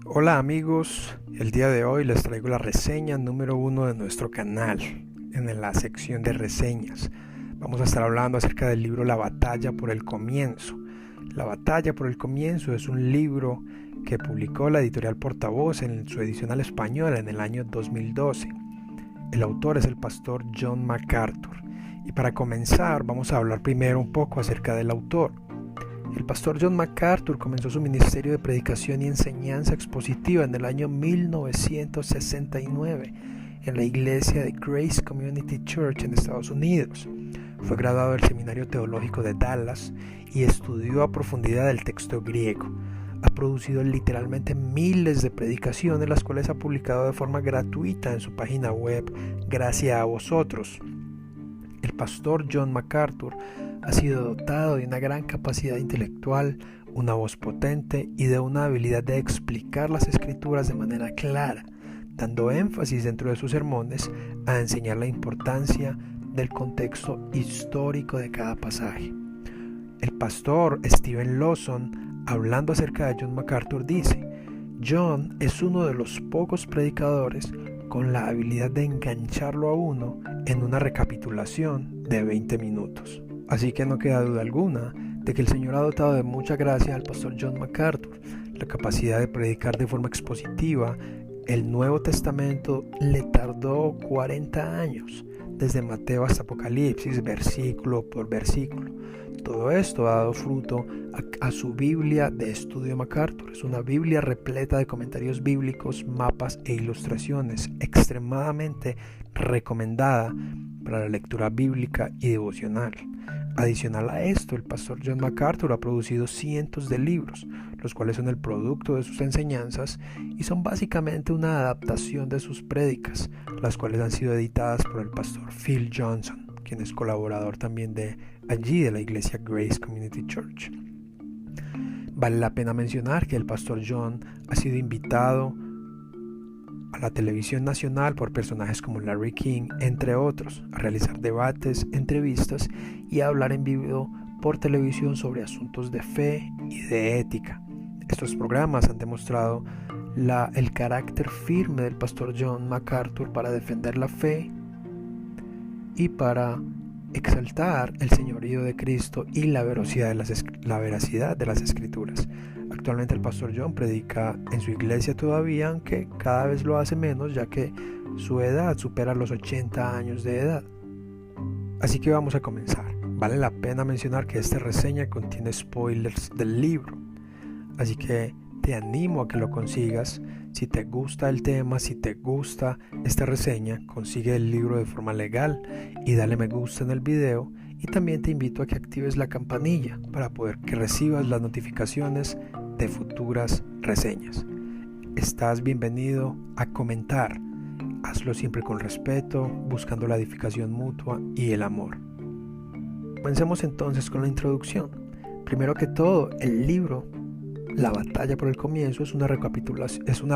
Hola amigos, el día de hoy les traigo la reseña número 1 de nuestro canal, en la sección de reseñas. Vamos a estar hablando acerca del libro La batalla por el comienzo. La batalla por el comienzo es un libro que publicó la editorial Portavoz en su edición al español en el año 2012. El autor es el pastor John MacArthur. Y para comenzar vamos a hablar primero un poco acerca del autor. El pastor John MacArthur comenzó su ministerio de predicación y enseñanza expositiva en el año 1969 en la iglesia de Grace Community Church en Estados Unidos. Fue graduado del Seminario Teológico de Dallas y estudió a profundidad el texto griego. Ha producido literalmente miles de predicaciones, las cuales ha publicado de forma gratuita en su página web Gracias a vosotros. El pastor John MacArthur ha sido dotado de una gran capacidad intelectual, una voz potente y de una habilidad de explicar las escrituras de manera clara, dando énfasis dentro de sus sermones a enseñar la importancia del contexto histórico de cada pasaje. El pastor Steven Lawson, hablando acerca de John MacArthur, dice: John es uno de los pocos predicadores con la habilidad de engancharlo a uno en una recapitulación de 20 minutos. Así que no queda duda alguna de que el Señor ha dotado de mucha gracia al pastor John MacArthur. La capacidad de predicar de forma expositiva el Nuevo Testamento le tardó 40 años, desde Mateo hasta Apocalipsis, versículo por versículo. Todo esto ha dado fruto a su Biblia de estudio MacArthur. Es una Biblia repleta de comentarios bíblicos, mapas e ilustraciones, extremadamente recomendada para la lectura bíblica y devocional. Adicional a esto, el pastor John MacArthur ha producido cientos de libros, los cuales son el producto de sus enseñanzas y son básicamente una adaptación de sus prédicas, las cuales han sido editadas por el pastor Phil Johnson, quien es colaborador también de la iglesia Grace Community Church. Vale la pena mencionar que el pastor John ha sido invitado a la televisión nacional por personajes como Larry King, entre otros, a realizar debates, entrevistas y a hablar en vivo por televisión sobre asuntos de fe y de ética. Estos programas han demostrado el carácter firme del pastor John MacArthur para defender la fe y para exaltar el señorío de Cristo y la veracidad de las escrituras. Actualmente el pastor John predica en su iglesia todavía, aunque cada vez lo hace menos, ya que su edad supera los 80 años de edad. Así que vamos a comenzar. Vale la pena mencionar que esta reseña contiene spoilers del libro, así que te animo a que lo consigas. Si te gusta el tema, si te gusta esta reseña, consigue el libro de forma legal y dale me gusta en el video, y también te invito a que actives la campanilla para poder que recibas las notificaciones de futuras reseñas. Estás bienvenido a comentar. Hazlo siempre con respeto, buscando la edificación mutua y el amor. Comencemos entonces con la introducción. Primero que todo, el libro La batalla por el comienzo es una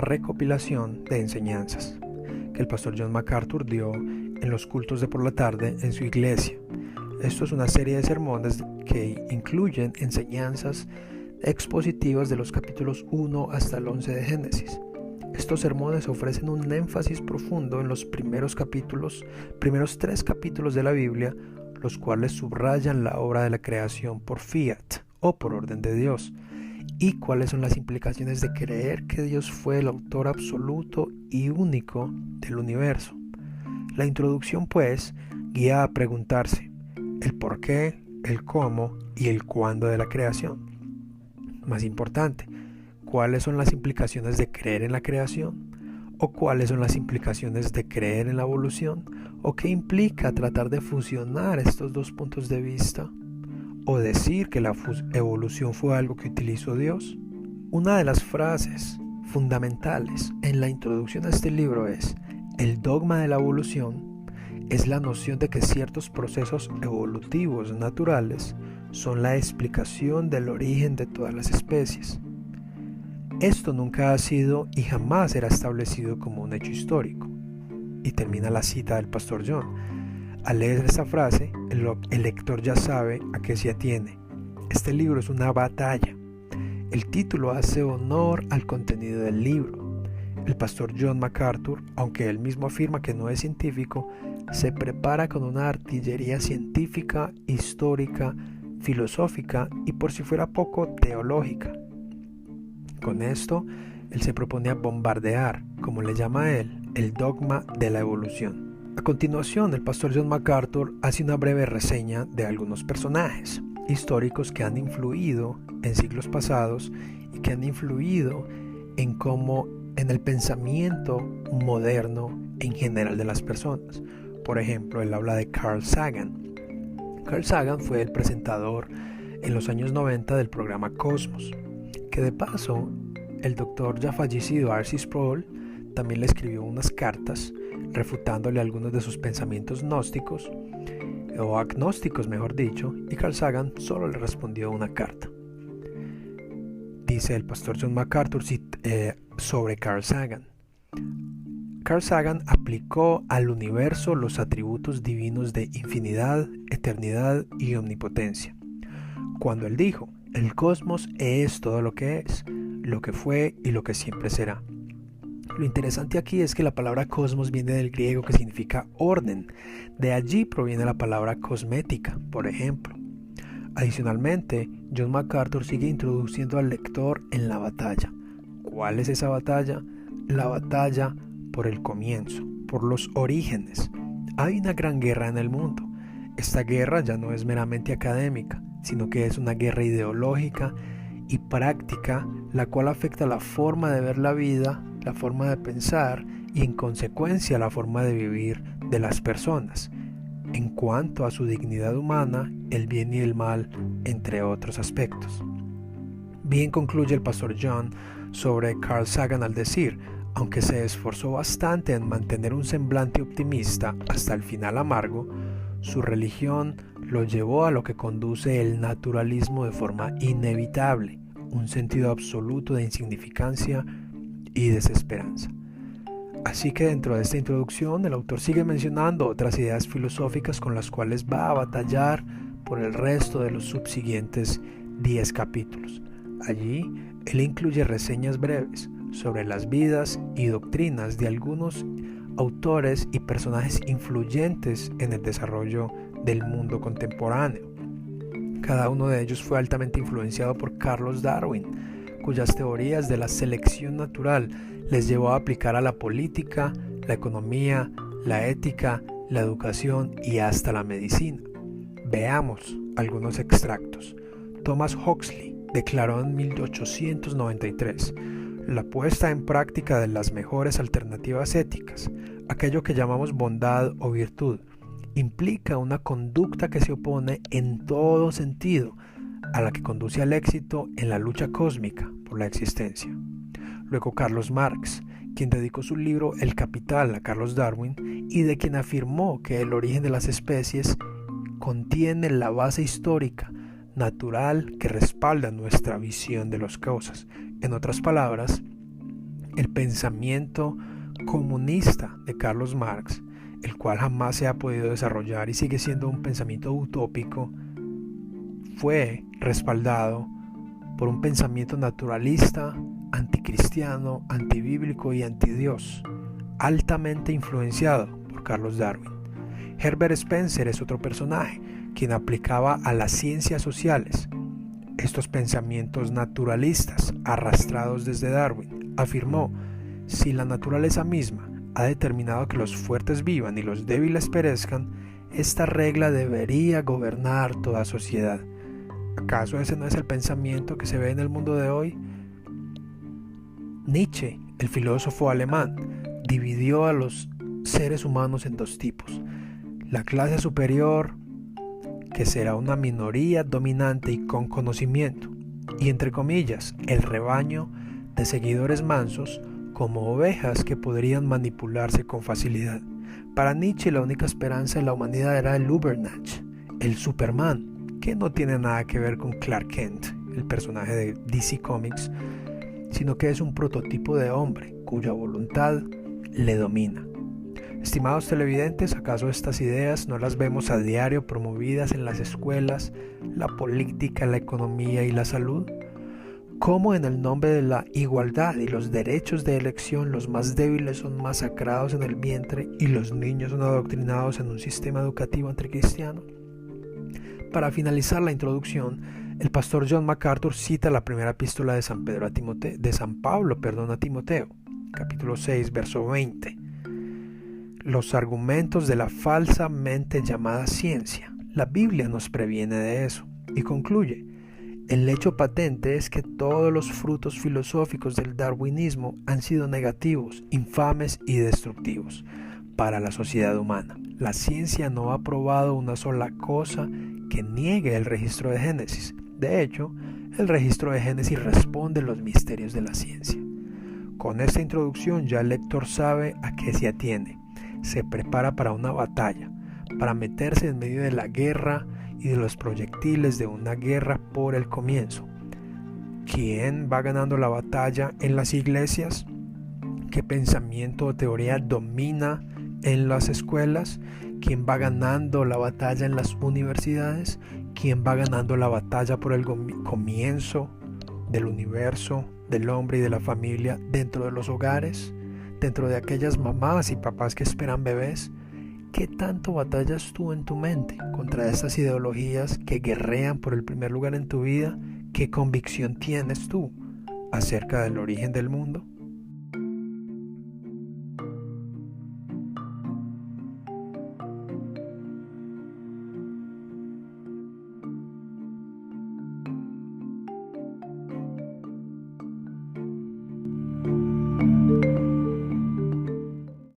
recopilación de enseñanzas que el pastor John MacArthur dio en los cultos de por la tarde en su iglesia. Esto es una serie de sermones que incluyen enseñanzas expositivas de los capítulos 1 hasta el 11 de Génesis. Estos sermones ofrecen un énfasis profundo en los primeros 3 capítulos de la Biblia, los cuales subrayan la obra de la creación por fiat o por orden de Dios, y cuáles son las implicaciones de creer que Dios fue el autor absoluto y único del universo. La introducción, pues, guía a preguntarse el por qué, el cómo y el cuándo de la creación. Más importante, ¿cuáles son las implicaciones de creer en la creación? ¿O cuáles son las implicaciones de creer en la evolución? ¿O qué implica tratar de fusionar estos dos puntos de vista? ¿O decir que la evolución fue algo que utilizó Dios? Una de las frases fundamentales en la introducción a este libro es: el dogma de la evolución es la noción de que ciertos procesos evolutivos naturales son la explicación del origen de todas las especies. Esto nunca ha sido y jamás será establecido como un hecho histórico. Y termina la cita del pastor John. Al leer esta frase, el lector ya sabe a qué se atiene. Este libro es una batalla El título hace honor al contenido del libro. El pastor John MacArthur, aunque él mismo afirma que no es científico, se prepara con una artillería científica, histórica, filosófica y, por si fuera poco, teológica. Con esto, él se propone bombardear, como le llama él, el dogma de la evolución. A continuación, el pastor John MacArthur hace una breve reseña de algunos personajes históricos que han influido en siglos pasados y que han influido en el pensamiento moderno en general de las personas. Por ejemplo, él habla de Carl Sagan. Carl Sagan fue el presentador en los años 90 del programa Cosmos, que de paso el doctor ya fallecido R.C. Sproul también le escribió unas cartas refutándole algunos de sus pensamientos gnósticos, o agnósticos mejor dicho, y Carl Sagan solo le respondió una carta. Dice el pastor John MacArthur sobre Carl Sagan. Carl Sagan aplicó al universo los atributos divinos de infinidad, eternidad y omnipotencia. Cuando él dijo, el cosmos es todo lo que es, lo que fue y lo que siempre será. Lo interesante aquí es que la palabra cosmos viene del griego que significa orden. De allí proviene la palabra cosmética, por ejemplo. Adicionalmente, John MacArthur sigue introduciendo al lector en la batalla. ¿Cuál es esa batalla? La batalla por el comienzo, por los orígenes. Hay una gran guerra en el mundo. Esta guerra ya no es meramente académica, sino que es una guerra ideológica y práctica, la cual afecta la forma de ver la vida, la forma de pensar y en consecuencia la forma de vivir de las personas, en cuanto a su dignidad humana, el bien y el mal, entre otros aspectos. Bien concluye el pastor John sobre Carl Sagan al decir, aunque se esforzó bastante en mantener un semblante optimista hasta el final amargo, su religión lo llevó a lo que conduce el naturalismo de forma inevitable, un sentido absoluto de insignificancia y desesperanza. Así que dentro de esta introducción el autor sigue mencionando otras ideas filosóficas con las cuales va a batallar por el resto de los subsiguientes 10 capítulos. Allí él incluye reseñas breves sobre las vidas y doctrinas de algunos autores y personajes influyentes en el desarrollo del mundo contemporáneo. Cada uno de ellos fue altamente influenciado por Carlos Darwin, cuyas teorías de la selección natural les llevó a aplicar a la política, la economía, la ética, la educación y hasta la medicina. Veamos algunos extractos. Thomas Huxley declaró en 1893: la puesta en práctica de las mejores alternativas éticas, aquello que llamamos bondad o virtud, implica una conducta que se opone en todo sentido a la que conduce al éxito en la lucha cósmica por la existencia. Luego Carlos Marx, quien dedicó su libro El Capital a Carlos Darwin y de quien afirmó que el origen de las especies contiene la base histórica, natural que respalda nuestra visión de las cosas. En otras palabras, el pensamiento comunista de Carlos Marx, el cual jamás se ha podido desarrollar y sigue siendo un pensamiento utópico, fue respaldado por un pensamiento naturalista, anticristiano, antibíblico y antidios, altamente influenciado por Carlos Darwin. Herbert Spencer es otro personaje, quien aplicaba a las ciencias sociales estos pensamientos naturalistas arrastrados desde Darwin. Afirmó: si la naturaleza misma ha determinado que los fuertes vivan y los débiles perezcan, esta regla debería gobernar toda sociedad. ¿Acaso ese no es el pensamiento que se ve en el mundo de hoy? Nietzsche, el filósofo alemán, dividió a los seres humanos en dos tipos: la clase superior, que será una minoría dominante y con conocimiento, y entre comillas, el rebaño de seguidores mansos, como ovejas que podrían manipularse con facilidad. Para Nietzsche la única esperanza en la humanidad era el Übermensch, el Superman, que no tiene nada que ver con Clark Kent, el personaje de DC Comics, sino que es un prototipo de hombre cuya voluntad le domina. Estimados televidentes, ¿acaso estas ideas no las vemos a diario promovidas en las escuelas, la política, la economía y la salud? cómo en el nombre de la igualdad y los derechos de elección los más débiles son masacrados en el vientre y los niños son adoctrinados en un sistema educativo anticristiano. Para finalizar la introducción, el pastor John MacArthur cita la primera epístola de San Pablo a Timoteo, capítulo 6, verso 20. Los argumentos de la falsamente llamada ciencia. La Biblia nos previene de eso y concluye: el hecho patente es que todos los frutos filosóficos del darwinismo han sido negativos, infames y destructivos para la sociedad humana. La ciencia no ha probado una sola cosa que niegue el registro de Génesis. De hecho, el registro de Génesis responde a los misterios de la ciencia. Con esta introducción ya el lector sabe a qué se atiene. Se prepara para una batalla, para meterse en medio de la guerra y de los proyectiles de una guerra por el comienzo. ¿Quién va ganando la batalla en las iglesias? ¿Qué pensamiento o teoría domina en las escuelas? ¿Quién va ganando la batalla en las universidades? ¿Quién va ganando la batalla por el comienzo del universo, del hombre y de la familia dentro de los hogares? Dentro de aquellas mamás y papás que esperan bebés. ¿Qué tanto batallas tú en tu mente contra estas ideologías que guerrean por el primer lugar en tu vida? ¿Qué convicción tienes tú acerca del origen del mundo?